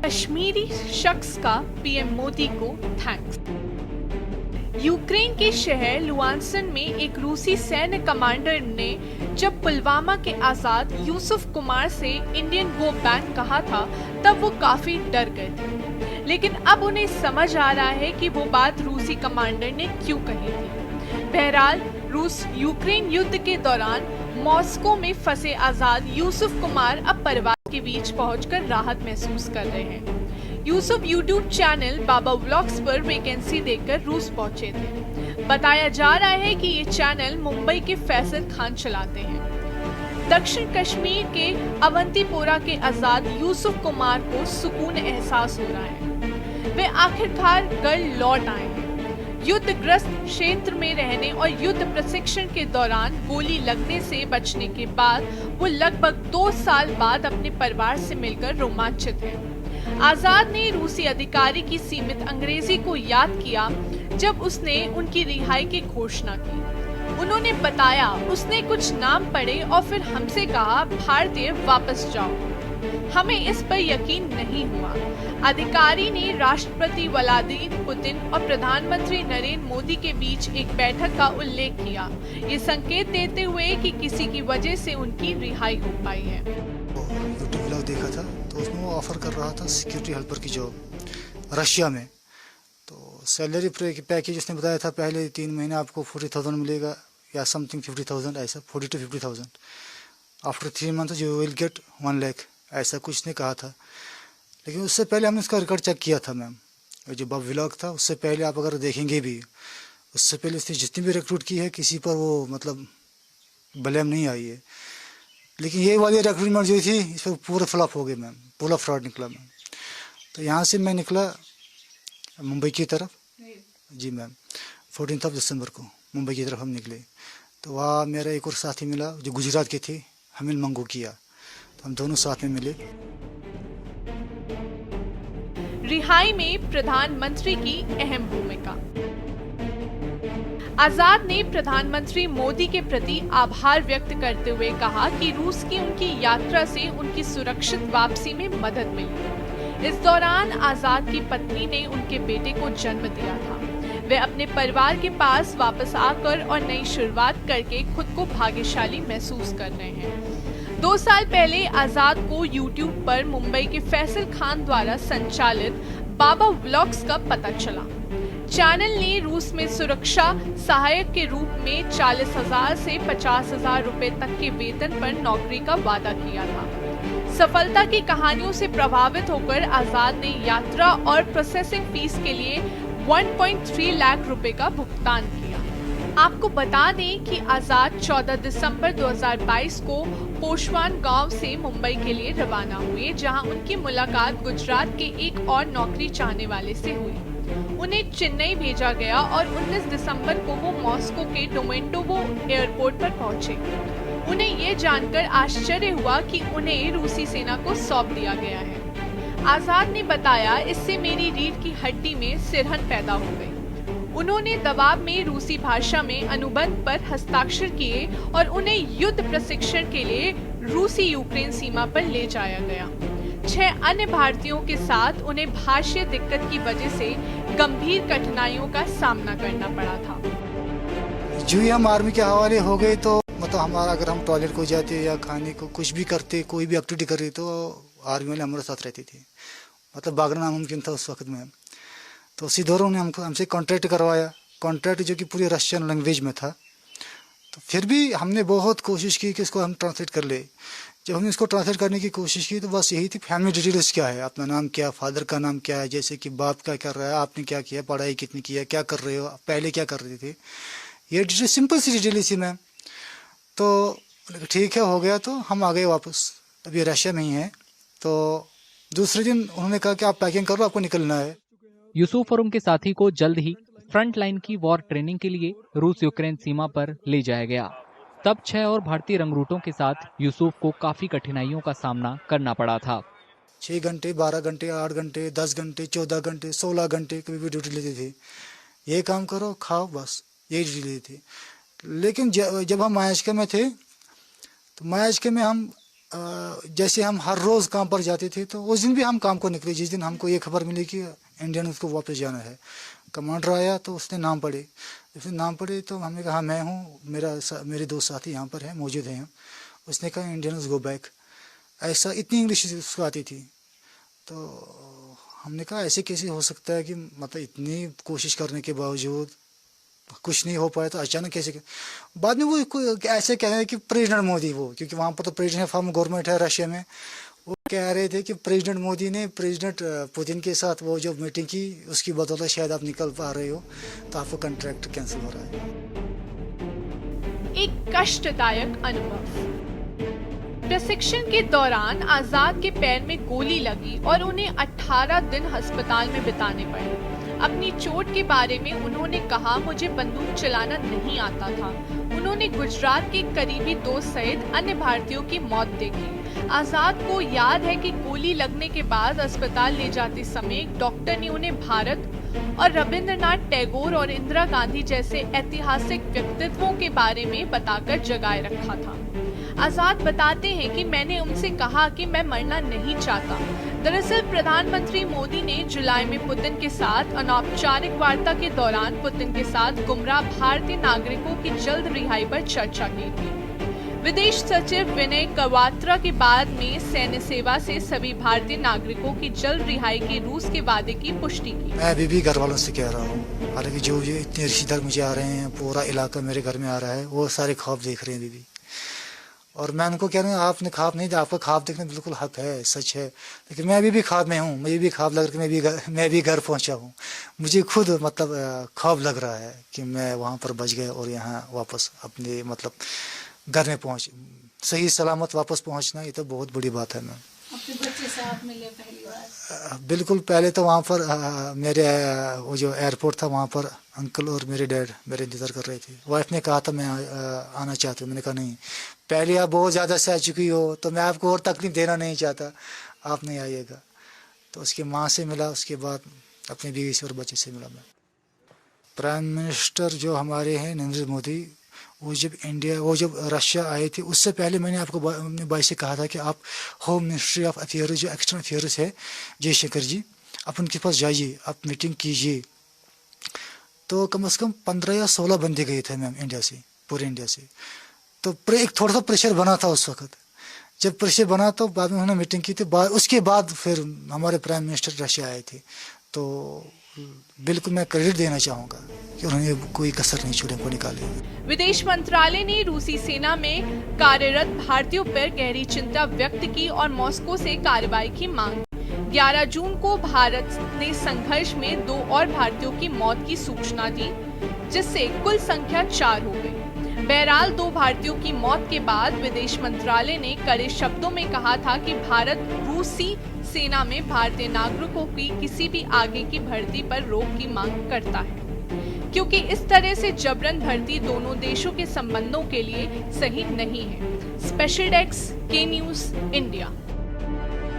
कश्मीरी शख्स का पीएम मोदी को थैंक्स। यूक्रेन के शहर लुहांसन में एक रूसी सैन्य कमांडर ने जब पुलवामा के आजाद यूसुफ कुमार से इंडियन गो बैक कहा था तब वो काफी डर गए थे, लेकिन अब उन्हें समझ आ रहा है कि वो बात रूसी कमांडर ने क्यों कही थी। बहरहाल रूस यूक्रेन युद्ध के दौरान मॉस्को में फंसे आजाद यूसुफ कुमार अब परिवार के बीच पहुंचकर राहत महसूस कर रहे हैं। यूसुफ यूट्यूब चैनल बाबा व्लॉग्स पर वैकेंसी देकर रूस पहुंचे थे। बताया जा रहा है कि ये चैनल मुंबई के फैसल खान चलाते हैं। दक्षिण कश्मीर के अवंतीपोरा के आजाद यूसुफ कुमार को सुकून एहसास हो रहा है। वे आखिरकार घर लौट आए हैं। युद्धग्रस्त क्षेत्र में रहने और युद्ध प्रशिक्षण के दौरान गोली लगने से बचने के बाद वो लगभग 2 साल बाद अपने परिवार से मिलकर रोमांचित हैं। आजाद ने रूसी अधिकारी की सीमित अंग्रेजी को याद किया जब उसने उनकी रिहाई की घोषणा की। उन्होंने बताया उसने कुछ नाम पढ़े और फिर हमसे कहा भारतीय वापस जाओ। हमें इस पर यकीन नहीं हुआ। अधिकारी ने राष्ट्रपति व्लादिमीर पुतिन और प्रधानमंत्री नरेंद्र मोदी के बीच एक बैठक का उल्लेख किया, ये संकेत देते हुए कि किसी की वजह से उनकी रिहाई हो पाई है। यूट्यूब व्लॉग देखा था तो उसमें वो ऑफर कर रहा था सिक्योरिटी हेल्पर की जॉब रशिया में। तो सैलरी पैकेज उसने बताया था पहले 3 महीने आपको 40,000 मिलेगा या समथिंग 50,000, ऐसा 40 to 50,000। After 3 month you will get 1 lakh, ऐसा कुछ ने कहा था। लेकिन उससे पहले हमने उसका रिकॉर्ड चेक किया था मैम, जो बब व्लॉग था उससे पहले आप अगर देखेंगे भी, उससे पहले उसने जितनी भी रिक्रूट की है किसी पर वो मतलब ब्लेम नहीं आई है। लेकिन ये वाली रिक्रूटमेंट जो थी इस पर पूरा फ्लॉप हो गई मैम, पूरा फ्रॉड निकला मैम। तो यहाँ से मैं निकला मुंबई की तरफ जी मैम, 14 दिसंबर को मुंबई की तरफ हम निकले। तो वहाँ मेरा एक और साथी मिला जो गुजरात के थे, हमिल मंगू किया, तो हम दोनों साथ में मिले। रिहाई में प्रधानमंत्री की अहम भूमिका। आजाद ने प्रधानमंत्री मोदी के प्रति आभार व्यक्त करते हुए कहा कि रूस की उनकी यात्रा से उनकी सुरक्षित वापसी में मदद मिली। इस दौरान आजाद की पत्नी ने उनके बेटे को जन्म दिया था। वे अपने परिवार के पास वापस आकर और नई शुरुआत करके खुद को भाग्यशाली महसूस कर रहे हैं। 2 साल पहले आजाद को YouTube पर मुंबई के फैसल खान द्वारा संचालित बाबा व्लॉग्स का पता चला। चैनल ने रूस में सुरक्षा सहायक के रूप में 40,000 से 50,000 रुपए तक के वेतन पर नौकरी का वादा किया था। सफलता की कहानियों से प्रभावित होकर आजाद ने यात्रा और प्रोसेसिंग फीस के लिए 1.3 लाख रुपए का भुगतान किया। आपको बता दें कि आजाद 14 दिसंबर 2022 को पोशवान गांव से मुंबई के लिए रवाना हुए, जहां उनकी मुलाकात गुजरात के एक और नौकरी चाहने वाले से हुई। उन्हें चेन्नई भेजा गया और 19 दिसंबर को वो मॉस्को के डोमोदेडोवो एयरपोर्ट पर पहुंचे। उन्हें ये जानकर आश्चर्य हुआ कि उन्हें रूसी सेना को सौंप दिया गया है। आजाद ने बताया, इससे मेरी रीढ़ की हड्डी में सिरहन पैदा हो गई। उन्होंने दबाव में रूसी भाषा में अनुबंध पर हस्ताक्षर किए और उन्हें युद्ध प्रशिक्षण के लिए रूसी यूक्रेन सीमा पर ले जाया गया। 6 अन्य भारतीयों के साथ उन्हें भाषाई दिक्कत की वजह से गंभीर कठिनाइयों का सामना करना पड़ा था। जो ही हम आर्मी के हवाले हो गए तो मतलब हमारा अगर हम टॉयलेट को जाते या खाने को कुछ भी करते, कोई भी एक्टिविटी कर रहे तो आर्मी वाले हमारे साथ रहते थे। मतलब भागना नामुमकिन था उस वक्त में। तो सीधोरों ने हमसे कॉन्ट्रैक्ट करवाया, कॉन्ट्रैक्ट जो कि पूरी रशियन लैंग्वेज में था। तो फिर भी हमने बहुत कोशिश की कि इसको हम ट्रांसलेट कर ले। जब हमने इसको ट्रांसलेट करने की कोशिश की तो बस यही थी, फैमिली डिटेल्स क्या है, अपना नाम क्या, फादर का नाम क्या है, जैसे कि बाप क्या कर रहा है, आपने क्या किया, पढ़ाई कितनी की है, क्या कर रहे हो, पहले क्या कर रहे थे, ये डिटेल सिंपल सी डिटेल्स थी मैम। तो ठीक है, हो गया। तो हम आ गए वापस, अभी रशिया में ही है। तो दूसरे दिन उन्होंने कहा कि आप पैकिंग करो, आपको निकलना है। यूसुफ और उनके साथी को जल्द ही फ्रंट लाइन की वॉर ट्रेनिंग के लिए रूस यूक्रेन सीमा पर ले जाया गया। तब 6 और भारतीय रंगरूटों के साथ यूसुफ को काफी कठिनाइयों का सामना करना पड़ा था। 6 घंटे, 12 घंटे, 8 घंटे, 10 घंटे, 14 घंटे, 16 घंटे कभी भी ड्यूटी लेते थे। ये काम करो, खाओ, बस यही ड्यूटी लेते थे। लेकिन जब हम मायास्के में थे तो मायास्के में हम जैसे हम हर रोज़ काम पर जाते थे तो उस दिन भी हम काम को निकले। जिस दिन हमको ये खबर मिली कि इंडियन उसको वापस जाना है, कमांडर आया तो उसने नाम पढ़े। उसने नाम पढ़े तो हमने कहा मैं हूँ, मेरे दो साथी यहाँ पर हैं, मौजूद हैं। उसने कहा इंडियंस गो बैक। ऐसा इतनी इंग्लिश उसको आती थी। तो हमने कहा ऐसे कैसे हो सकता है कि मतलब इतनी कोशिश करने के बावजूद कुछ नहीं हो पाया, तो अचानक कैसे। बाद में वो ऐसे कह रहे हैं कि प्रेसिडेंट मोदी, वो क्योंकि वहाँ पर तो प्रेसिडेंट फॉर्म गवर्नमेंट है रशिया में, वो कह रहे थे कि प्रेसिडेंट मोदी ने प्रेसिडेंट पुतिन के साथ वो जो मीटिंग की उसकी बदौलत शायद आप निकल पा रहे हो, तो आपका कॉन्ट्रैक्ट कैंसिल हो रहा है। एक कष्टदायक अनुभव। प्रशिक्षण के दौरान आजाद के पैर में गोली लगी और उन्हें 18 दिन अस्पताल में बिताने पड़े। अपनी चोट के बारे में उन्होंने कहा, मुझे बंदूक चलाना नहीं आता था। उन्होंने गुजरात के करीबी दोस्त सहित अन्य भारतीयों की मौत देखी। आजाद को याद है कि गोली लगने के बाद अस्पताल ले जाते समय एक डॉक्टर ने उन्हें भारत और रविंद्रनाथ टैगोर और इंदिरा गांधी जैसे ऐतिहासिक व्यक्तित्वों के बारे में बताकर जगाए रखा था। आजाद बताते हैं कि मैंने उनसे कहा कि मैं मरना नहीं चाहता। दरअसल प्रधानमंत्री मोदी ने जुलाई में पुतिन के साथ अनौपचारिक वार्ता के दौरान पुतिन के साथ गुमराह भारतीय नागरिकों की जल्द रिहाई पर चर्चा की थी। विदेश सचिव विनय क्वात्रा के बाद में सैन्य सेवा से सभी भारतीय नागरिकों की जल्द रिहाई के रूस के वादे की पुष्टि की। मैं अभी भी घर वालों से कह रहा हूँ, हालांकि जो इतने रिश्तेदार मुझे आ रहे हैं, पूरा इलाका मेरे घर में आ रहा है, वो सारे ख्वाब देख रहे हैं अभी भी। और मैं उनको कह रहा हूँ आपने ख्वाब नहीं, आपका ख्वाब देखना बिल्कुल हक है, सच है, लेकिन मैं अभी भी ख्वाब में हूँ। मुझे भी ख्वाब लग रहा है कि मैं भी घर पहुँचा हूँ। मुझे खुद मतलब ख्वाब लग रहा है कि मैं वहाँ पर बच गया और यहाँ वापस अपने मतलब घर में पहुँच सही सलामत वापस पहुँचना, ये तो बहुत बड़ी बात है। मैं अपने बच्चे से आप मिले पहली बार? बिल्कुल, पहले तो वहाँ पर मेरे वो जो एयरपोर्ट था वहाँ पर अंकल और मेरे डैड मेरे इंतज़ार कर रहे थे। वाइफ ने कहा था मैं आना चाहती हूँ। मैंने कहा नहीं, पहले आप बहुत ज़्यादा सह चुकी हो तो मैं आपको और तकलीफ देना नहीं चाहता, आप नहीं आइएगा। तो उसकी माँ से मिला, उसके बाद अपनी बीवी से और बच्चे से मिला मैं। प्राइम मिनिस्टर जो हमारे हैं नरेंद्र मोदी, वो जब रशिया आए थे उससे पहले मैंने आपको अपने भाई से कहा था कि आप होम मिनिस्ट्री ऑफ अफेयर्स जो एक्सटर्नल अफेयर्स है जयशंकर जी, आप उनके पास जाइए, आप मीटिंग कीजिए। तो कम से कम 15 या 16 बंदे गए थे मैम इंडिया से, पूरे इंडिया से। तो एक थोड़ा सा प्रेशर बना था उस वक्त। जब प्रेशर बना तो बाद में उन्होंने मीटिंग की थी, उसके बाद फिर हमारे प्राइम मिनिस्टर रशिया आए थे। तो बिल्कुल मैं क्रेडिट देना चाहूँगा कि उन्होंने कोई कसर नहीं छोड़ी को निकाले। विदेश मंत्रालय ने रूसी सेना में कार्यरत भारतीयों पर गहरी चिंता व्यक्त की और मॉस्को से कार्रवाई की मांग। 11 जून को भारत ने संघर्ष में 2 और भारतीयों की मौत की सूचना दी, जिससे कुल संख्या 4 हो गई। बहरहाल 2 भारतीयों की मौत के बाद विदेश मंत्रालय ने कड़े शब्दों में कहा था कि भारत रूसी सेना में भारतीय नागरिकों की किसी भी आगे की भर्ती पर रोक की मांग करता है, क्योंकि इस तरह से जबरन भर्ती दोनों देशों के संबंधों के लिए सही नहीं है। स्पेशल डेस्क, के न्यूज़, इंडिया।